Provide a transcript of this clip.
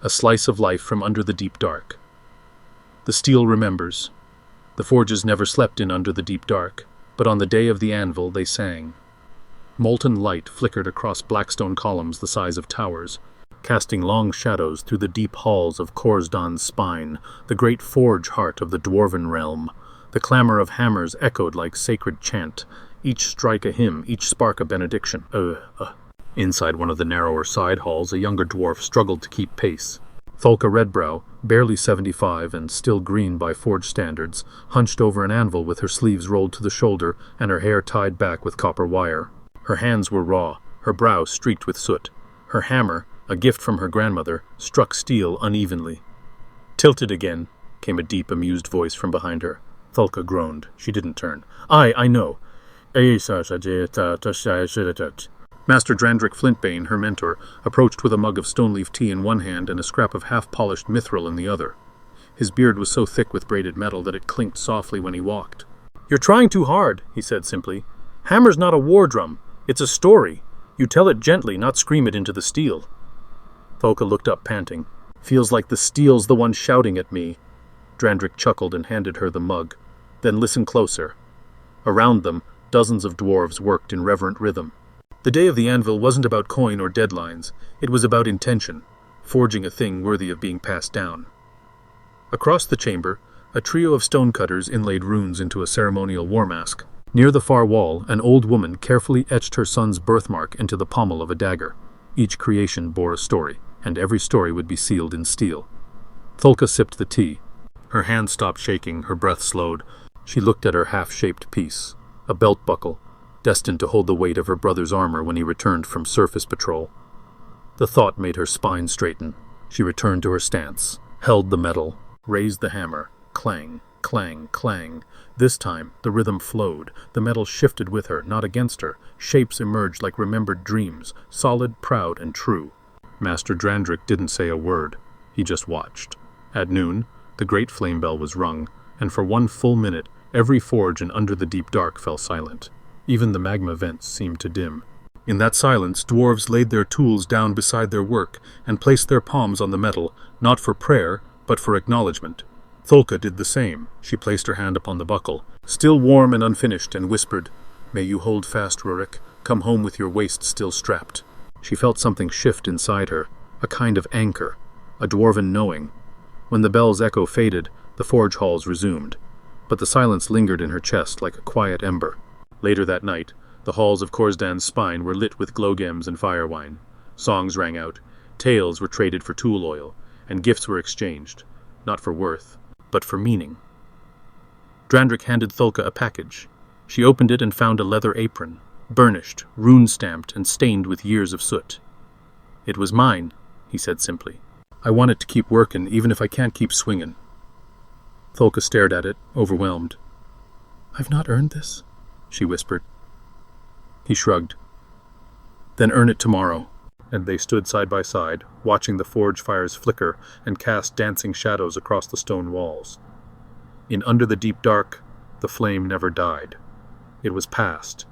a slice of life from under the deep dark. The steel remembers. The forges never slept in under the deep dark, but on the day of the anvil they sang. Molten light flickered across blackstone columns the size of towers, casting long shadows through the deep halls of Korzdann's spine, the great forge heart of the Dwarven realm. The clamor of hammers echoed like sacred chant, each strike a hymn, each spark a benediction. Inside one of the narrower side halls, a younger dwarf struggled to keep pace. Tholka Redbrow, barely 75 and still green by forge standards, hunched over an anvil with her sleeves rolled to the shoulder and her hair tied back with copper wire. Her hands were raw, her brow streaked with soot. Her hammer, a gift from her grandmother, struck steel unevenly. "Tilted again," came a deep, amused voice from behind her. Tholka groaned. She didn't turn. I know." Master Drandrik Flintbane, her mentor, approached with a mug of stone-leaf tea in one hand and a scrap of half-polished mithril in the other. His beard was so thick with braided metal that it clinked softly when he walked. "You're trying too hard," he said simply. "Hammer's not a war drum. It's a story. You tell it gently, not scream it into the steel." Tholka looked up, panting. "Feels like the steel's the one shouting at me." Drandrik chuckled and handed her the mug. "Then listen closer." Around them, dozens of dwarves worked in reverent rhythm. The day of the anvil wasn't about coin or deadlines. It was about intention, forging a thing worthy of being passed down. Across the chamber, a trio of stonecutters inlaid runes into a ceremonial war mask. Near the far wall, an old woman carefully etched her son's birthmark into the pommel of a dagger. Each creation bore a story, and every story would be sealed in steel. Tholka sipped the tea. Her hand stopped shaking, her breath slowed. She looked at her half-shaped piece, a belt buckle, destined to hold the weight of her brother's armor when he returned from surface patrol. The thought made her spine straighten. She returned to her stance, held the metal, raised the hammer. Clang, clang, clang. This time, the rhythm flowed. The metal shifted with her, not against her. Shapes emerged like remembered dreams, solid, proud, and true. Master Drandrik didn't say a word. He just watched. At noon, the great flame bell was rung, and for one full minute, every forge and under the deep dark fell silent. Even the magma vents seemed to dim. In that silence, dwarves laid their tools down beside their work and placed their palms on the metal, not for prayer, but for acknowledgement. Tholka did the same. She placed her hand upon the buckle, still warm and unfinished, and whispered, "May you hold fast, Rurik. Come home with your waist still strapped." She felt something shift inside her, a kind of anchor, a dwarven knowing. When the bell's echo faded, the forge halls resumed, but the silence lingered in her chest like a quiet ember. Later that night, the halls of Korzdann's spine were lit with glowgems and firewine. Songs rang out, tales were traded for tool oil, and gifts were exchanged, not for worth, but for meaning. Drandrik handed Tholka a package. She opened it and found a leather apron, burnished, rune-stamped, and stained with years of soot. "It was mine," he said simply. "I want it to keep workin', even if I can't keep swingin'." Tholka stared at it, overwhelmed. "I've not earned this," she whispered. He shrugged. "Then earn it tomorrow." And they stood side by side, watching the forge fires flicker and cast dancing shadows across the stone walls. In Under the Deep Dark, the flame never died. It was past,